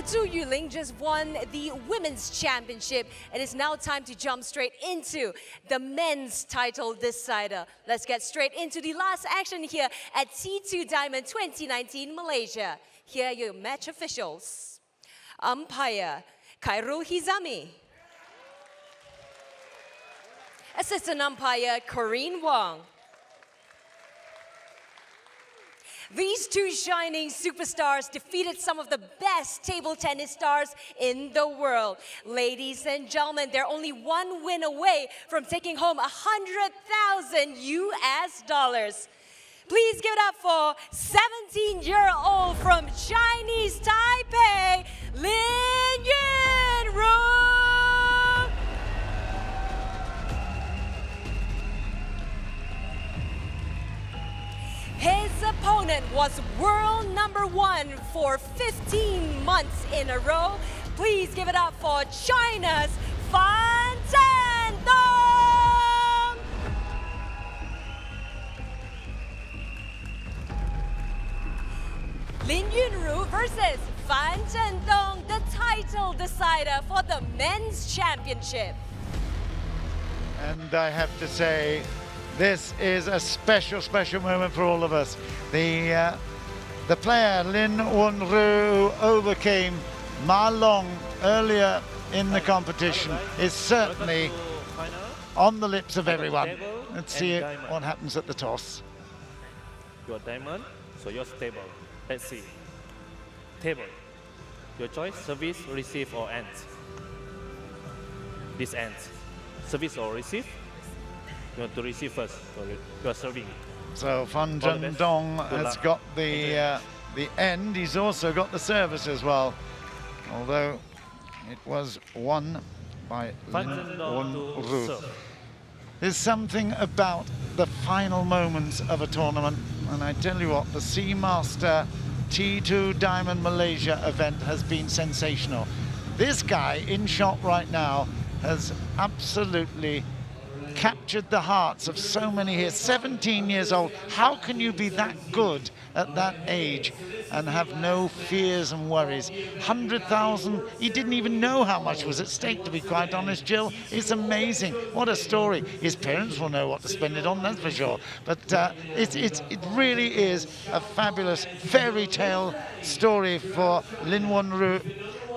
Zhu Yuling just won the Women's Championship. It is now time to jump straight into the men's title decider. Let's get straight into the last action here at T2 Diamond 2019 Malaysia. Here are your match officials. Umpire, Khairul Hizami. Assistant umpire, Corinne Wong. These two shining superstars defeated some of the best table tennis stars in the world. Ladies and gentlemen, they're only one win away from taking home $100,000 US. Please give it up for 17-year-old from Chinese Taipei, Lin Yunru. His opponent was world #1 for 15 months in a row. Please give it up for China's Fan Zhendong. Lin Yunru versus Fan Zhendong, the title decider for the men's championship. And I have to say, this is a special, special moment for all of us. The player, Lin Yunru, overcame Ma Long earlier in the competition, is certainly on the lips of everyone. Let's see what happens at the toss. Your diamond, so you're stable. Let's see. Table. Your choice, service, receive, or end. This ends. Service or receive? You want to receive first, so you are serving. So Fan Zhendong has got the end. He's also got the service as well, although it was won by Lin Yunru. There's something about the final moments of a tournament, and I tell you what, the Seamaster T2 Diamond Malaysia event has been sensational. This guy in shot right now has absolutely captured the hearts of so many here. 17 years old. How can you be that good at that age and have no fears and worries? 100,000. He didn't even know how much was at stake, to be quite honest, Jill. It's amazing. What a story. His parents will know what to spend it on, that's for sure. But it really is a fabulous fairy tale story for Lin Yunru.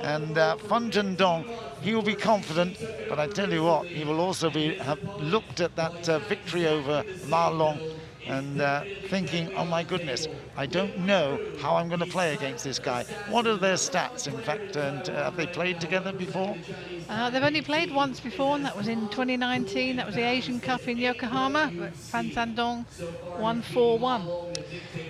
And Fan Zhendong, he will be confident, but I tell you what, he will also have looked at that victory over Ma Long and thinking, oh my goodness, I don't know how I'm going to play against this guy. What are their stats, in fact, and have they played together before? They've only played once before, and that was in 2019. That was the Asian Cup in Yokohama, but Fan Zhendong won 4-1.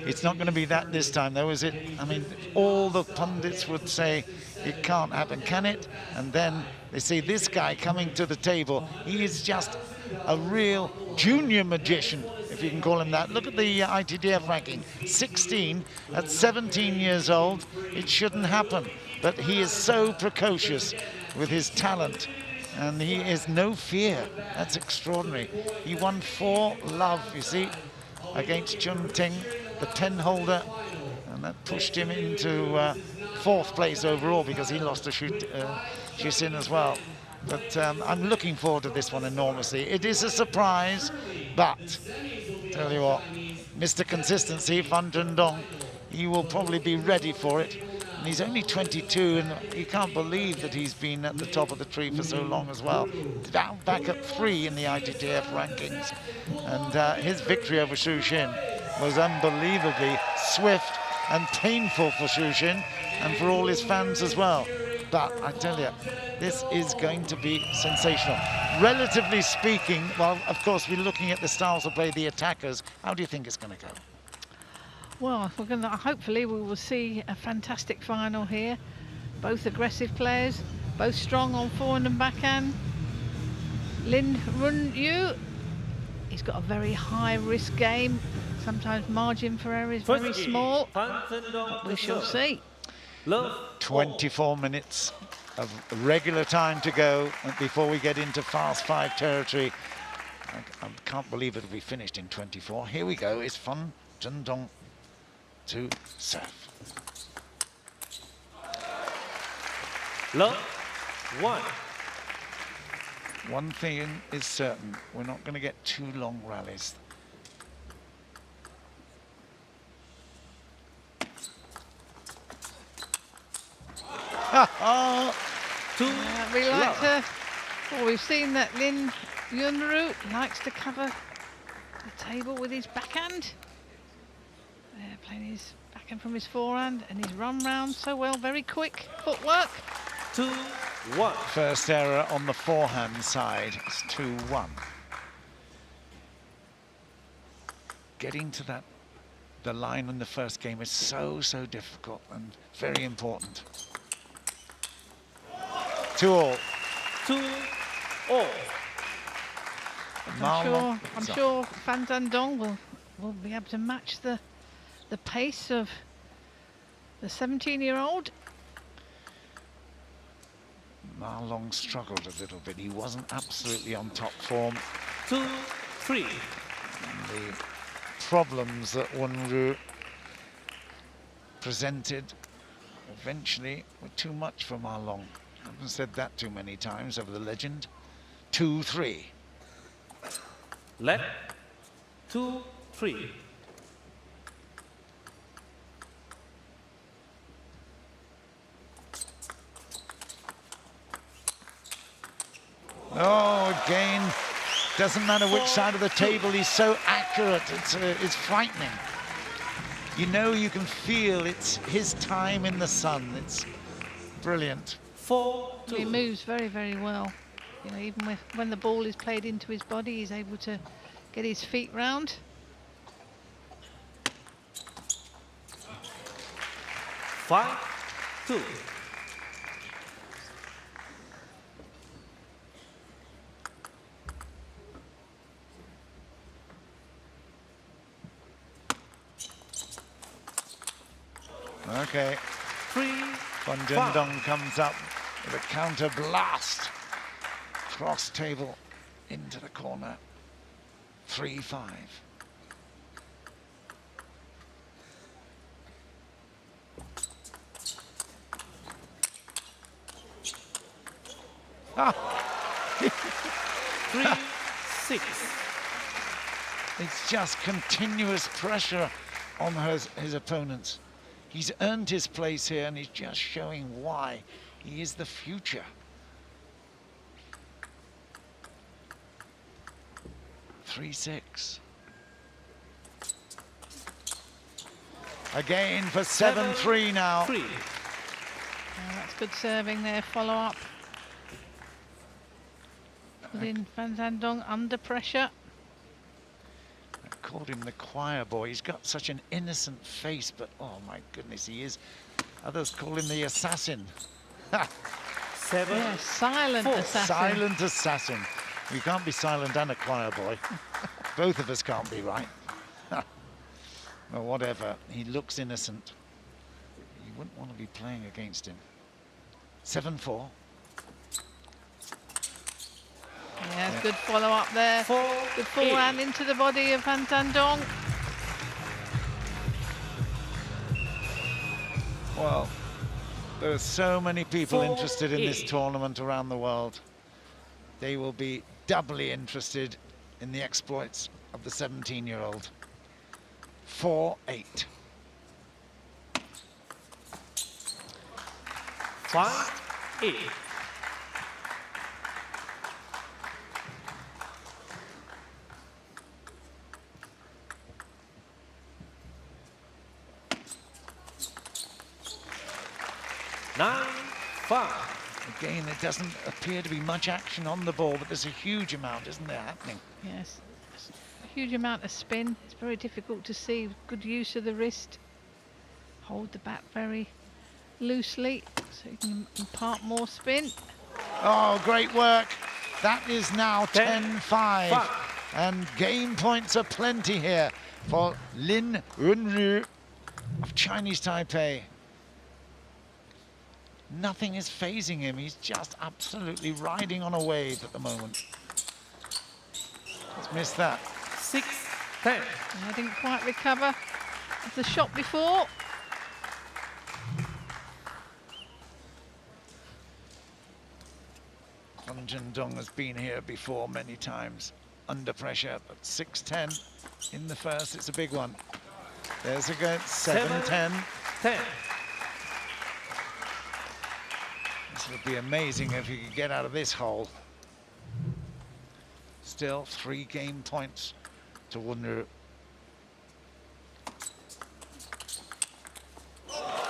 It's not going to be that this time, though, is it? I mean, all the pundits would say it can't happen, can it? And then they see this guy coming to the table. He is just a real junior magician, if you can call him that. Look at the ITDF ranking, 16 at 17 years old. It shouldn't happen, but he is so precocious with his talent, and he is no fear. That's extraordinary. He won 4-love, you see, against Chun Ting, the 10-holder, and that pushed him into 4th place overall because he lost to Shusin as well. But I'm looking forward to this one enormously. It is a surprise, but tell you what, Mr. Consistency, Fan Zhendong, he will probably be ready for it. And he's only 22, and you can't believe that he's been at the top of the tree for so long as well. Down back at 3 in the ITTF rankings. And his victory over Shu Xin was unbelievably swift and painful for Shu Xin and for all his fans as well. But I tell you, this is going to be sensational. Relatively speaking, well, of course, we're looking at the styles of play, the attackers. How do you think it's going to go? Well, hopefully we will see a fantastic final here. Both aggressive players, both strong on forehand and backhand. Lin Yunru, he's got a very high risk game. Sometimes margin for error is very small. We shall see. 24 minutes of regular time to go before we get into fast 5 territory. I can't believe it'll be finished in 24. Here we go. It's Fan Zhendong to serve. Love 1. One thing is certain, we're not going to get 2 long rallies. Oh, 2. Yeah, we like to. Well, we've seen that Lin Yunru likes to cover the table with his backhand. Yeah, playing his backhand from his forehand and his run round so well, very quick footwork. 2, 1. first error on the forehand side. It's 2-1. Getting to the line in the first game is so difficult and very important. 2-all. 2-all. I'm sure Fan Zhendong will be able to match the pace of the 17-year-old. Ma Long struggled a little bit. He wasn't absolutely on top form. 2-3. And the problems that Wenru presented eventually were too much for Ma Long. I haven't said that too many times over the legend. 2-3. Let 2-3. Oh, again, doesn't matter which side of the table, he's so accurate, it's frightening. You know, you can feel it's his time in the sun. It's brilliant. 4-2. He moves very well. You know, even when the ball is played into his body, he's able to get his feet round. 5-2. Okay. 3. Zhendong comes up with a counter blast. Cross table into the corner. 3-5. Ah. 3-6. It's just continuous pressure on his opponents. He's earned his place here and he's just showing why he is the future. 3-6. Again for 7-3 now. 3. That's good serving there, follow up. Lin Fan Zhendong under pressure. I called him the choir boy. He's got such an innocent face, but oh my goodness, he is. Others call him the assassin. 7. Yeah, silent 4. assassin. Silent assassin. You can't be silent and a choir boy. Both of us can't be, right? Well, whatever. He looks innocent. You wouldn't want to be playing against him. 7-4. Yeah, good follow up there. 4. Good forehand into the body of Fan Zhendong. Well, there are so many people 4-8. interested in this tournament around the world. They will be doubly interested in the exploits of the 17-year-old. 4-8. 5-8. Nine, 5. Again, there doesn't appear to be much action on the ball, but there's a huge amount, isn't there, happening? Yes, a huge amount of spin. It's very difficult to see. Good use of the wrist. Hold the bat very loosely so you can impart more spin. Oh, great work. That is now 10-5. 10-5. And game points are plenty here for Lin Yunru of Chinese Taipei. Nothing is phasing him. He's just absolutely riding on a wave at the moment. Let's miss that. 6-10. I didn't quite recover the shot before. from Zhendong has been here before many times under pressure, but 6-10 in the first. It's a big one. There's a go. 7-10. 10. This would be amazing if you could get out of this hole. Still 3 game points to Wunru.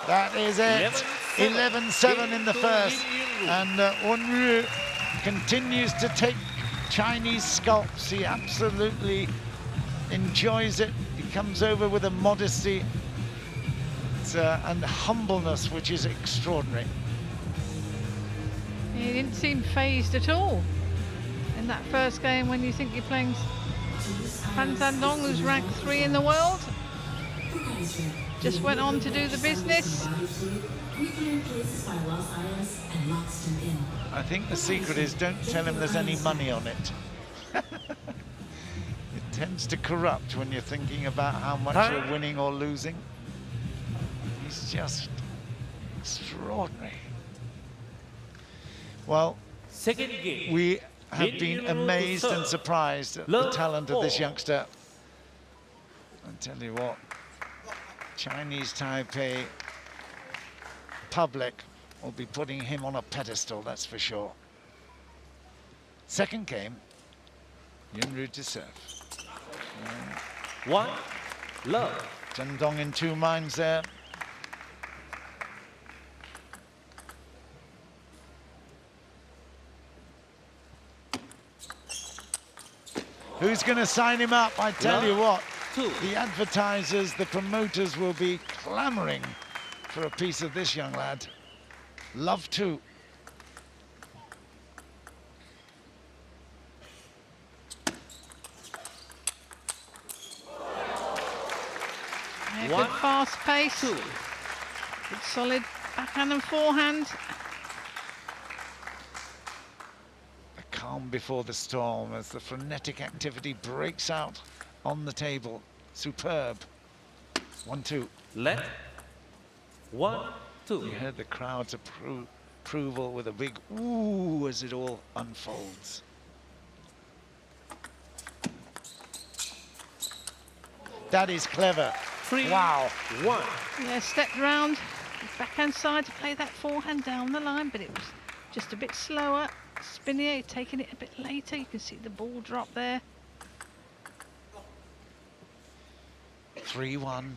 That is it. 11-7 in the first. And Wunru continues to take Chinese scalps. He absolutely enjoys it. He comes over with a modesty and humbleness which is extraordinary. He didn't seem phased at all in that first game when you think you're playing Zhendong, who's ranked 3 in the world. Just went on to do the business. I think the secret is don't tell him there's any money on it. It tends to corrupt when you're thinking about how much you're winning or losing. He's just extraordinary. Well, Second game. we have been amazed and surprised at the talent of this youngster. I tell you what, Chinese Taipei public will be putting him on a pedestal, that's for sure. Second game, Yunru to serve. 1 love. Zhendong in 2 minds there. Who's going to sign him up? I tell you what, the advertisers, the promoters will be clamoring for a piece of this young lad. Love to. Yeah, good fast pace. Good solid backhand and forehand. The calm before the storm as the frenetic activity breaks out on the table. Superb. 1-2. Let 1-2. You heard the crowd's approval with a big ooh as it all unfolds. That is clever. 3, wow. 1. Yeah, stepped round backhand side to play that forehand down the line, but it was just a bit slower. Spinnier taking it a bit later. You can see the ball drop there. 3-1.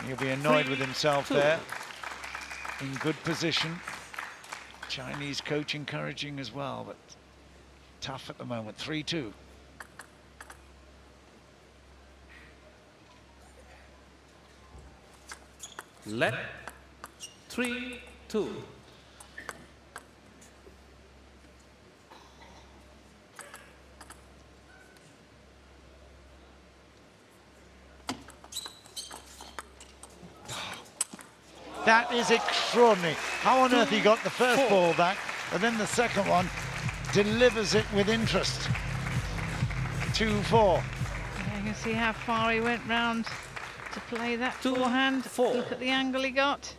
He'll be annoyed with himself there. In good position. Chinese coach encouraging as well, but tough at the moment. 3-2. Let 3-2. That is extraordinary. How on earth he got the first ball back, and then the second one delivers it with interest. 2-4. Yeah, you can see how far he went round to play that forehand. 4. Look at the angle he got.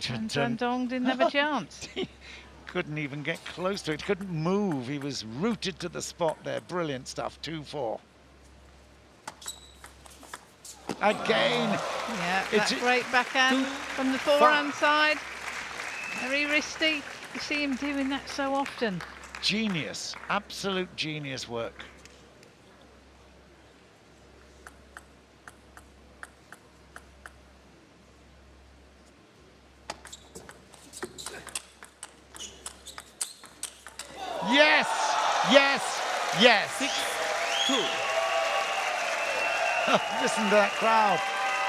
And Zhendong Zhendong didn't have a chance. couldn't even get close to it, couldn't move. He was rooted to the spot there. Brilliant stuff. 2-4. Again. Yeah, that's great backhand from the forehand side. Very wristy. You see him doing that so often. Genius, absolute genius work. Yes, yes, yes. 6-2. Listen to that crowd.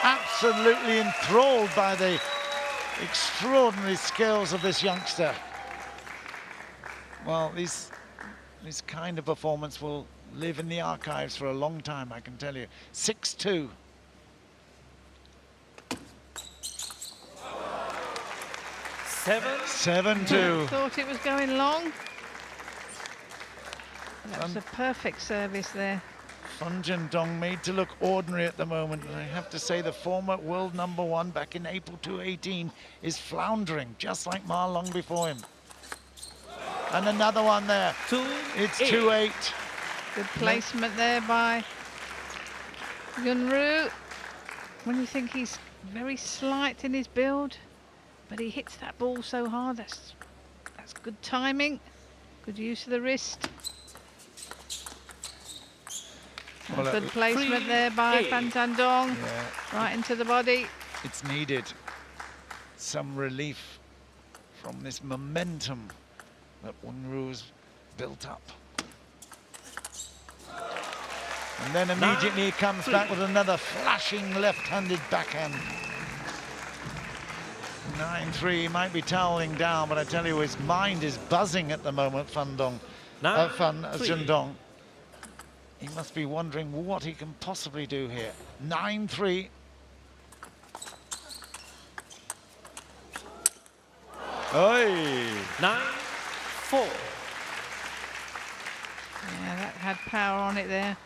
Absolutely enthralled by the extraordinary skills of this youngster. Well, this kind of performance will live in the archives for a long time, I can tell you. 6-2. Seven two. Thought it was going long. That was a perfect service there. Fan Zhendong made to look ordinary at the moment, and I have to say the former world #1 back in April 2018 is floundering, just like Ma Long before him. And another one there. It's 2-8. Good placement there by Yunru. When you think he's very slight in his build, but he hits that ball so hard, that's good timing, good use of the wrist. Well, good placement there by Fan Zhendong, right into the body. It's needed some relief from this momentum that Yunru's built up. And then immediately he comes back with another flashing left-handed backhand. 9-3, he might be toweling down, but I tell you, his mind is buzzing at the moment, Fan Zhendong. He must be wondering what he can possibly do here. 9-3. Oi! 9-4. Yeah, that had power on it there.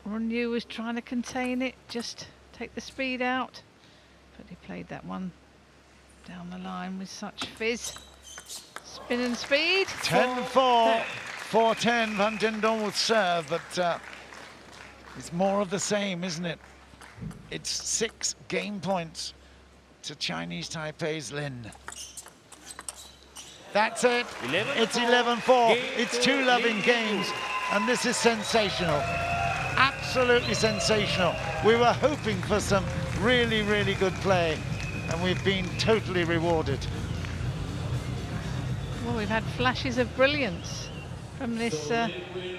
Runyu was trying to contain it, just take the speed out. But he played that one down the line with such fizz. Spin and speed. 10-4. 4-10. Fan Zhendong will serve, but it's more of the same, isn't it? It's 6 game points to Chinese Taipei's Lin. That's it. It's 11-4. It's 2 loving games, and this is sensational. Absolutely sensational. We were hoping for some really, really good play, and we've been totally rewarded. Well, we've had flashes of brilliance from this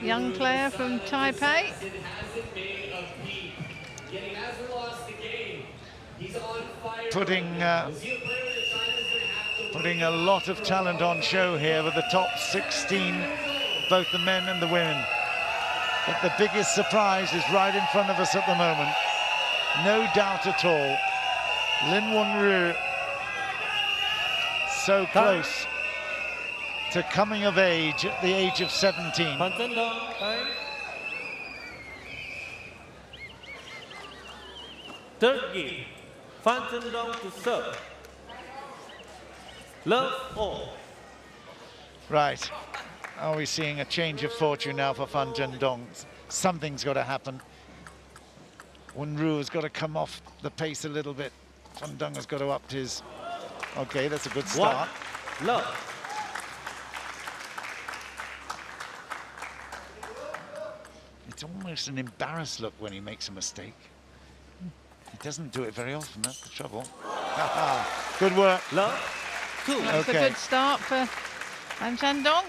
young player from Taipei. Putting a lot of talent on show here with the top 16, both the men and the women. But the biggest surprise is right in front of us at the moment. No doubt at all. Lin Yunru, so close to coming of age at the age of 17. Fan Zhendong, time. Third game. Fan Zhendong to serve. Love all. Right. Are we seeing a change of fortune now for Fan Zhendong? Something's got to happen. Yunru has got to come off the pace a little bit. Fan Zhendong has got to up his... Okay, that's a good start. Love. It's almost an embarrassed look when he makes a mistake. He doesn't do it very often, that's the trouble. Good work. Love. 2. That's a good start for Fan Zhendong.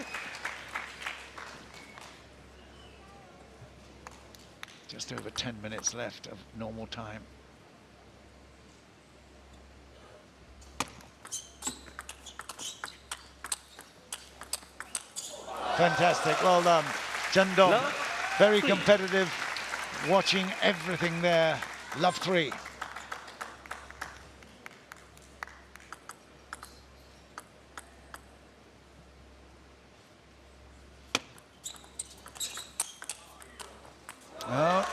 Just over 10 minutes left of normal time. Fantastic, well done. Zhendong, very competitive, watching everything there. Love 3. Oh.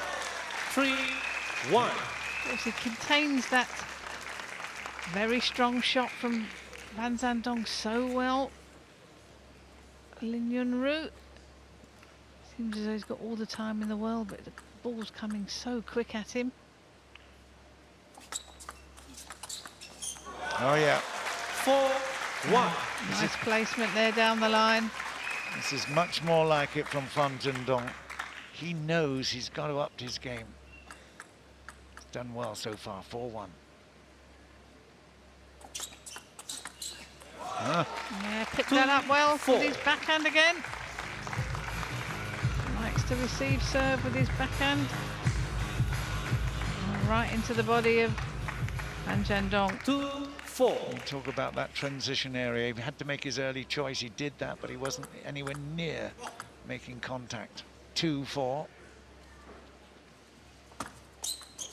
3-1. Of course, he contains that very strong shot from Fan Zhendong so well. Lin Yunru seems as though he's got all the time in the world, but the ball's coming so quick at him. Oh yeah. 4-1. Nice placement there down the line. This is much more like it from Fan Zhendong. He knows he's got to up his game. He's done well so far, 4-1. Yeah, picked that up well with his backhand again. Likes to receive serve with his backhand. Right into the body of Fan Zhendong. 2-4. You talk about that transition area. He had to make his early choice. He did that, but he wasn't anywhere near making contact. 2-4.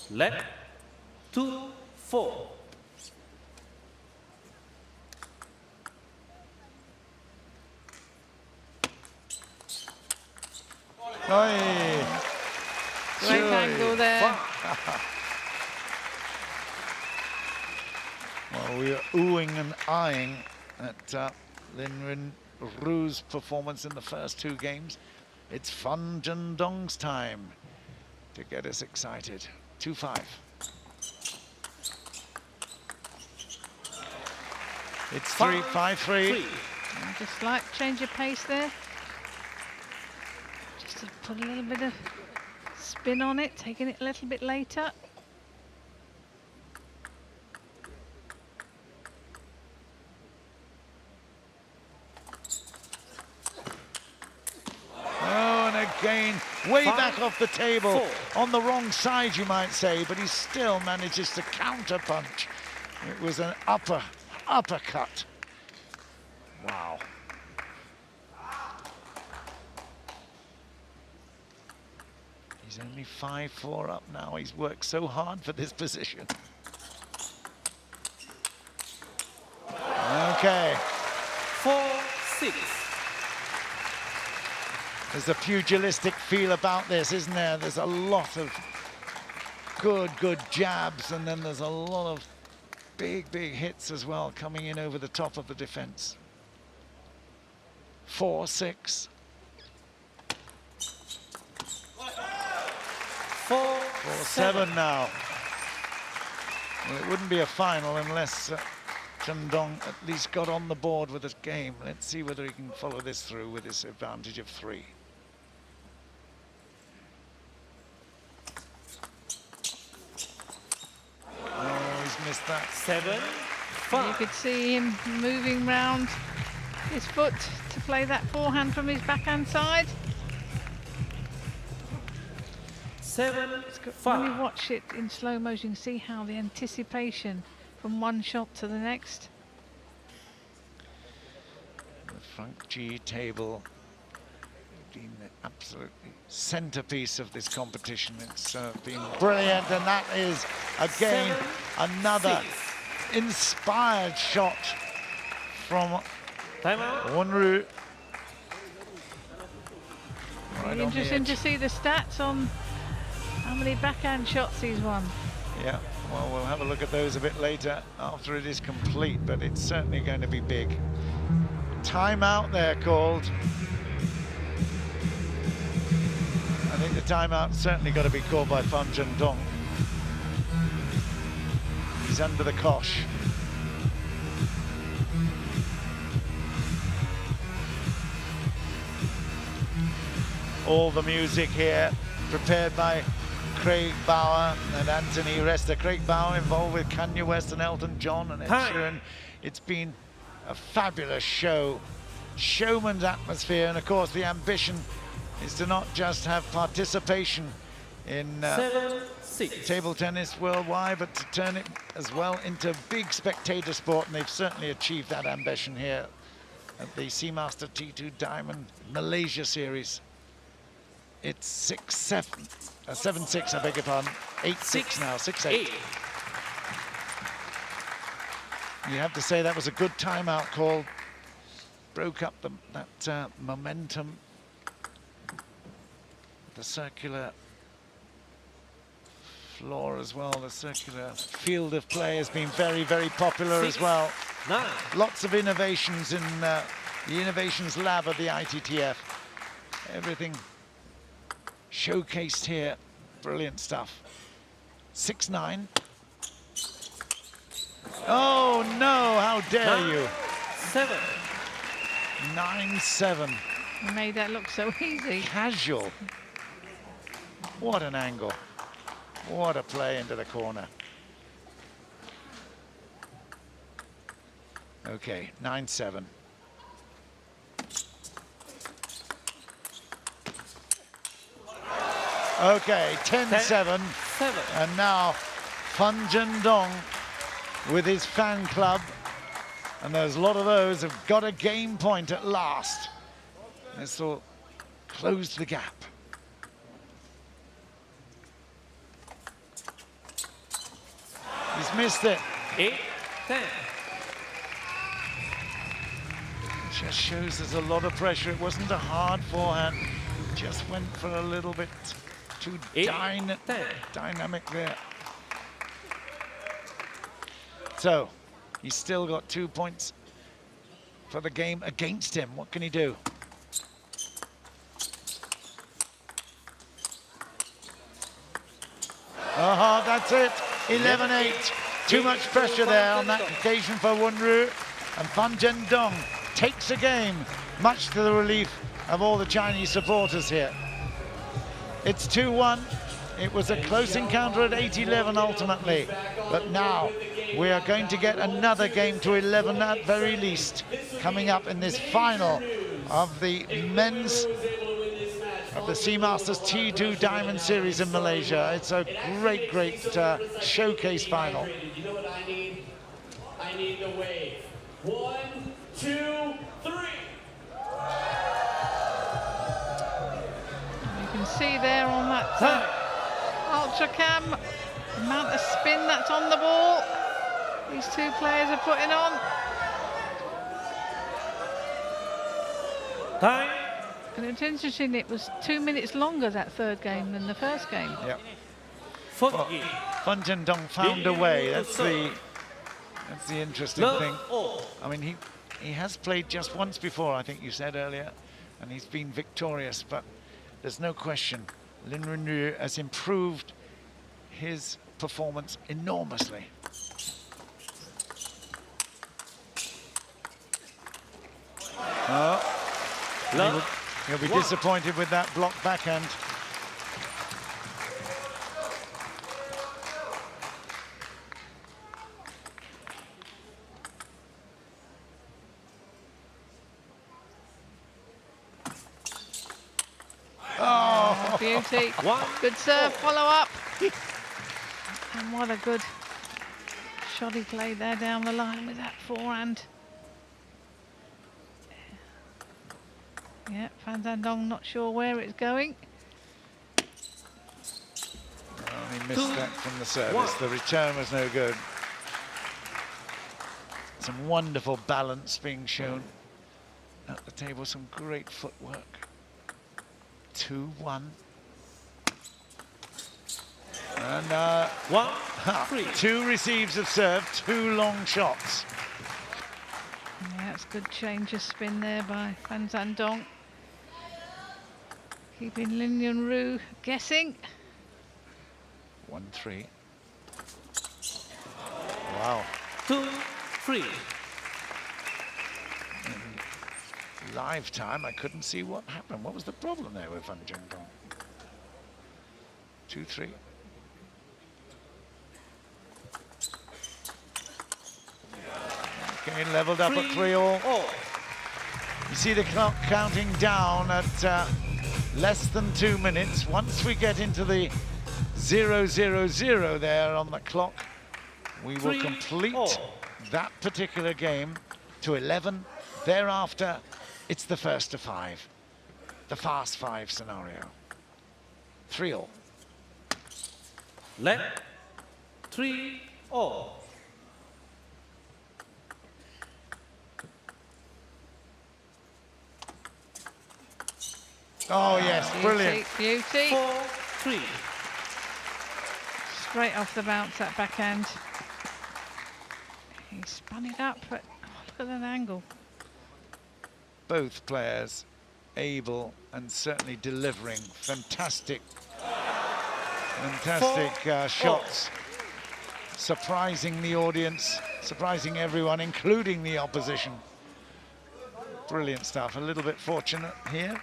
Let 2-4. Oi. over there. Well, we are oohing and eyeing at Lin Ru's performance in the first two games. It's Fan Zhendong's time to get us excited. 2-5. It's 5-3. Just slight change of pace there. Just to put a little bit of spin on it, taking it a little bit later. Oh, and again, way back off the table. On the wrong side, you might say, but he still manages to counter punch. It was an uppercut. Wow. He's only 5-4 up now. He's worked so hard for this position. Okay. 4-6. There's a pugilistic feel about this, isn't there? There's a lot of good jabs, and then there's a lot of big hits as well coming in over the top of the defense. 4-6. 4-7 now. Well, it wouldn't be a final unless Zhendong at least got on the board with this game. Let's see whether he can follow this through with this advantage of 3. Oh, he's missed that. 7-5. You could see him moving round his foot to play that forehand from his backhand side. When you watch it in slow motion, you can see how the anticipation from one shot to the next. The Frank G table been the absolutely centerpiece of this competition. It's been brilliant, and that is again another inspired shot from Wenru. Right, interesting to see the stats on how many backhand shots he's won. Yeah, well, we'll have a look at those a bit later after it is complete, but it's certainly going to be big. Timeout there called. I think the timeout's certainly got to be called by Fan Zhendong. He's under the cosh. All the music here prepared by Craig Bauer and Anthony Resta. Craig Bauer involved with Kanye West and Elton John and Ed Sheeran. It's been a fabulous show, showman's atmosphere, and of course the ambition is to not just have participation in table tennis worldwide, but to turn it as well into big spectator sport, and they've certainly achieved that ambition here at the Seamaster T2 Diamond Malaysia Series. It's 7-6, I beg your pardon. 8-6 now, 6-8. You have to say that was a good timeout call. Broke up that momentum. The circular floor as well, the circular field of play has been very, very popular as well. 9. Lots of innovations in the Innovations Lab of the ITTF. Everything showcased here. Brilliant stuff. 6-9. Oh no, how dare you. 7. 9-7. He made that look so easy. Casual. What an angle. What a play into the corner. Okay, 9-7. Okay, 10-7. And now Fan Zhendong with his fan club. And there's a lot of those have got a game point at last. This will close the gap. He's missed it. 8-10. Just shows there's a lot of pressure. It wasn't a hard forehand. Just went for a little bit too 8, 10. dynamic there. So, he's still got 2 points for the game against him. What can he do? That's it. 11-8. Too much pressure there on that occasion for Wenru. And Zhendong takes the game, much to the relief of all the Chinese supporters here. It's 2-1. It was a close encounter at 8-11 ultimately. But now we are going to get another game to 11 at very least, coming up in this final of the men's of the Seamasters T2 Diamond Series in Malaysia. It's a great, great showcase final. You know what I need? I need the wave. 1, 2, 3. You can see there on that ultra cam, the amount of spin that's on the ball. These two players are putting on. Time. And it's interesting, it was 2 minutes longer, that third game, than the first game. Yep. 40. Zhendong found a way. That's the interesting thing. Oh. I mean, he has played just once before, I think you said earlier, and he's been victorious, but there's no question Lin Runyu has improved his performance enormously. He'll be disappointed with that block backhand. Oh, beauty. Good serve, follow up. And what a good shot he played there down the line with that forehand. Yeah, Zhendong not sure where it's going. He missed that from the service. The return was no good. Some wonderful balance being shown at the table. Some great footwork. 2-1. And 1, 3. 2 receives of serve, 2 long shots. Yeah, it's a good change of spin there by Zhendong. Keeping Lin Yunru guessing. 1-3. Wow. 2, 3. In live time, I couldn't see what happened. What was the problem there with Zhendong? 2-3. Okay, leveled up at 3-all. You see the clock counting down at less than 2 minutes. Once we get into the 0-0-0 there on the clock, we will complete that particular game to 11. Thereafter, it's the first to 5, the fast 5 scenario. 3-all. Left. 3-all. Oh yes, brilliant. Beauty. 4-3. Straight off the bounce, that backhand. He spun it up, but look at that angle. Both players able and certainly delivering fantastic shots, surprising the audience, surprising everyone, including the opposition. Brilliant stuff. A little bit fortunate here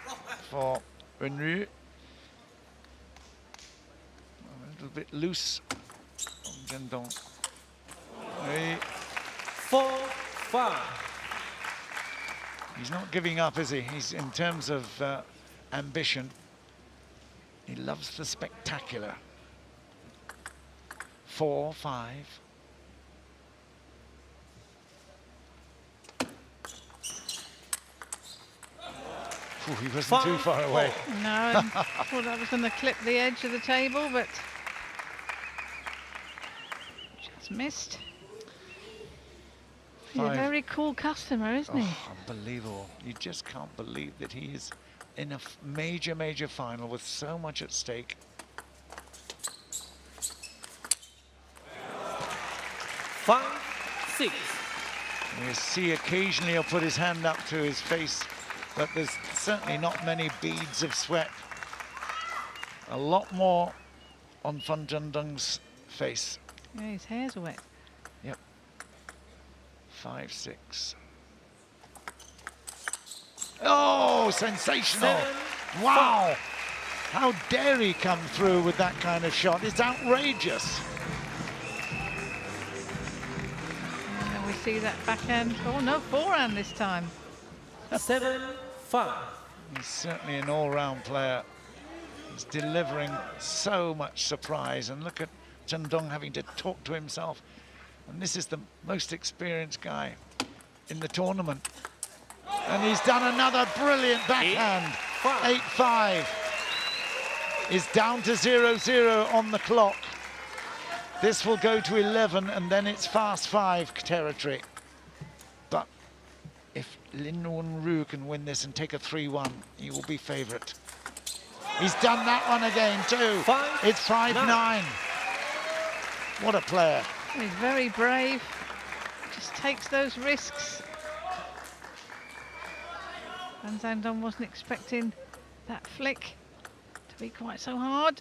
for Wenru. A little bit loose from Zhendong. 4-5. He's not giving up, is he? He's, in terms of ambition, he loves the spectacular. 4-5. Ooh, he wasn't too far away. No, I thought that was going to clip the edge of the table, but just missed. He's a very cool customer, isn't he? Unbelievable. You just can't believe that he is in a major, major final with so much at stake. 5-6. You see occasionally he'll put his hand up to his face, but there's certainly not many beads of sweat. A lot more on Fan Zhendong's face. Yeah, his hair's wet. Yep. 5-6. Oh, sensational. 7-5. Wow. How dare he come through with that kind of shot? It's outrageous. And then we see that backhand. Oh no, forehand this time. 7-5. He's certainly an all-round player. He's delivering so much surprise. And look at Zhendong having to talk to himself. And this is the most experienced guy in the tournament. And he's done another brilliant backhand. 8-5. Is down to 0-0 on the clock. This will go to 11 and then it's fast 5 territory. But if Lin Wenru can win this and take a 3-1, he will be favourite. He's done that one again too. It's 5-9. What a player. He's very brave. Just takes those risks. And Zhendong wasn't expecting that flick to be quite so hard.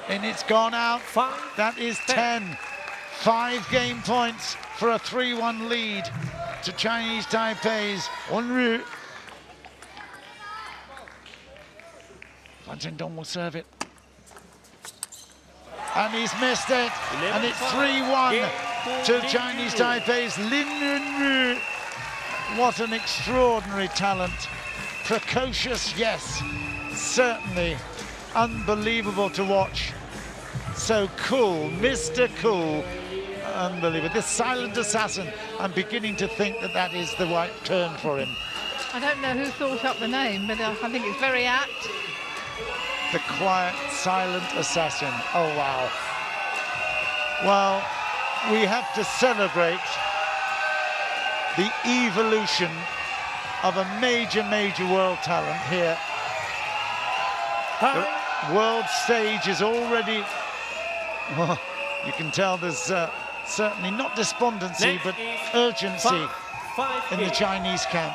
And it's gone out. That is 10. 5 game points for a 3-1 lead to Chinese Taipei's Wenru. Fan Zhendong will serve it. And he's missed it. And it's 3-1 to Chinese Taipei's Lin Wenru. What an extraordinary talent. Precocious, yes. Certainly unbelievable to watch. So cool, Mr. Cool. Unbelievable. This silent assassin, I'm beginning to think that that is the right turn for him. I don't know who thought up the name, but I think it's very apt. The quiet, silent assassin. Oh, wow. Well, we have to celebrate the evolution of a major, major world talent here. The world stage is already, well, you can tell there's certainly not despondency, but urgency in the Chinese camp.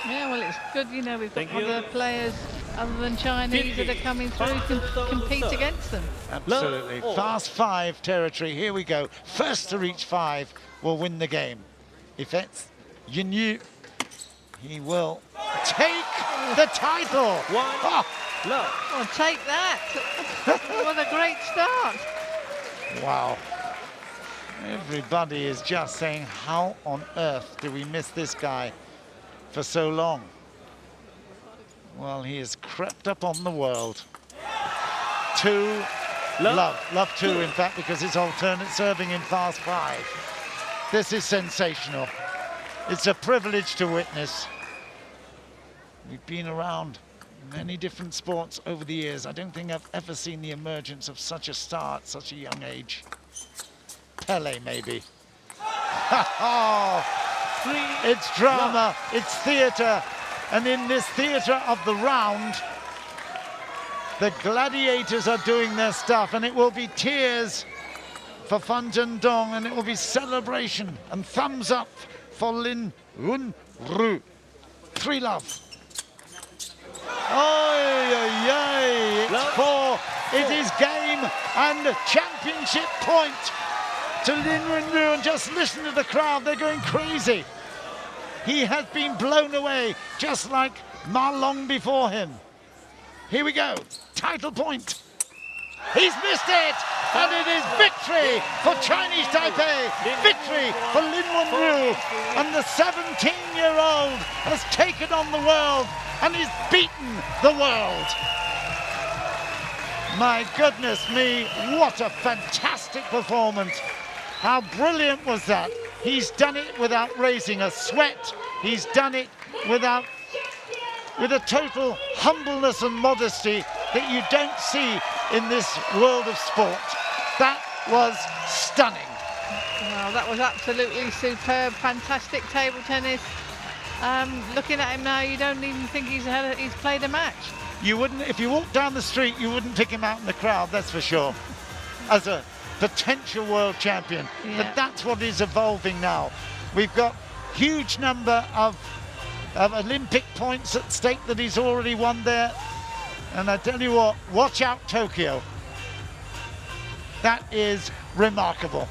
Yeah, well, it's good, you know, we've got other players other than Chinese that are coming through to compete against them. Absolutely. Fast 5 territory. Here we go. First to reach 5 will win the game. If it's Yinyu, he will take the title. Oh, take that. What a great start. Wow. Everybody is just saying, how on earth do we miss this guy for so long? Well, he has crept up on the world. 2, love 2, in fact, because it's alternate serving in fast 5. This is sensational. It's a privilege to witness. We've been around many different sports over the years. I don't think I've ever seen the emergence of such a star at such a young age. Pele, maybe. It's drama, it's theatre, and in this theatre of the round, the gladiators are doing their stuff, and it will be tears for Fan Zhendong, and it will be celebration and thumbs up for Lin Wenru. 3-love. It's 4. It is game and championship point to Lin Wenru, and just listen to the crowd, they're going crazy. He has been blown away, just like Ma Long before him. Here we go, title point. He's missed it, and it is victory for Chinese Taipei, victory for Lin Wenru, and the 17-year-old has taken on the world and he's beaten the world. My goodness me, what a fantastic performance. How brilliant was that? He's done it without raising a sweat. He's done it with a total humbleness and modesty that you don't see in this world of sport. That was stunning. Well, that was absolutely superb, fantastic table tennis. Looking at him now, you don't even think he's played a match. You wouldn't, if you walked down the street, you wouldn't pick him out in the crowd, that's for sure. as a potential world champion. Yeah. But that's what is evolving now. We've got huge number of Olympic points at stake that he's already won there. And I tell you what, watch out Tokyo. That is remarkable.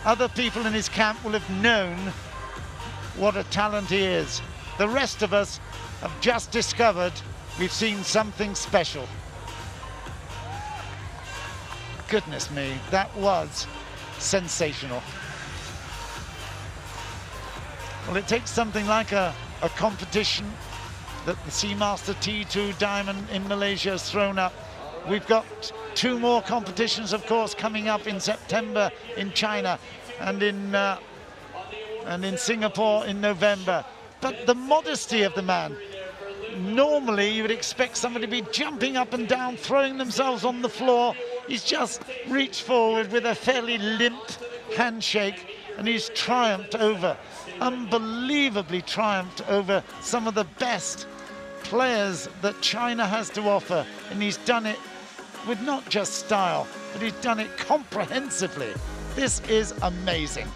Other people in his camp will have known what a talent he is. The rest of us have just discovered we've seen something special. Goodness me, that was sensational. Well, it takes something like a competition that the Seamaster T2 Diamond in Malaysia has thrown up. We've got 2 more competitions, of course, coming up in September in China and in Singapore in November. But the modesty of the man. Normally, you would expect somebody to be jumping up and down, throwing themselves on the floor. He's just reached forward with a fairly limp handshake, and he's triumphed over, unbelievably triumphed over some of the best players that China has to offer. And he's done it with not just style, but he's done it comprehensively. This is amazing.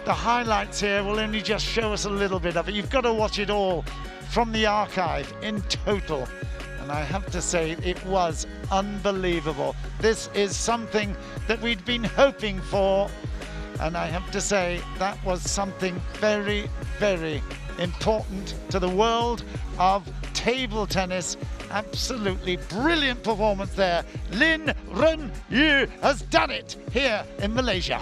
The highlights here will only just show us a little bit of it. You've got to watch it all from the archive in total. And I have to say, it was unbelievable. This is something that we'd been hoping for. And I have to say, that was something very, very important to the world of table tennis. Absolutely brilliant performance there. Lin Run Yu has done it here in Malaysia.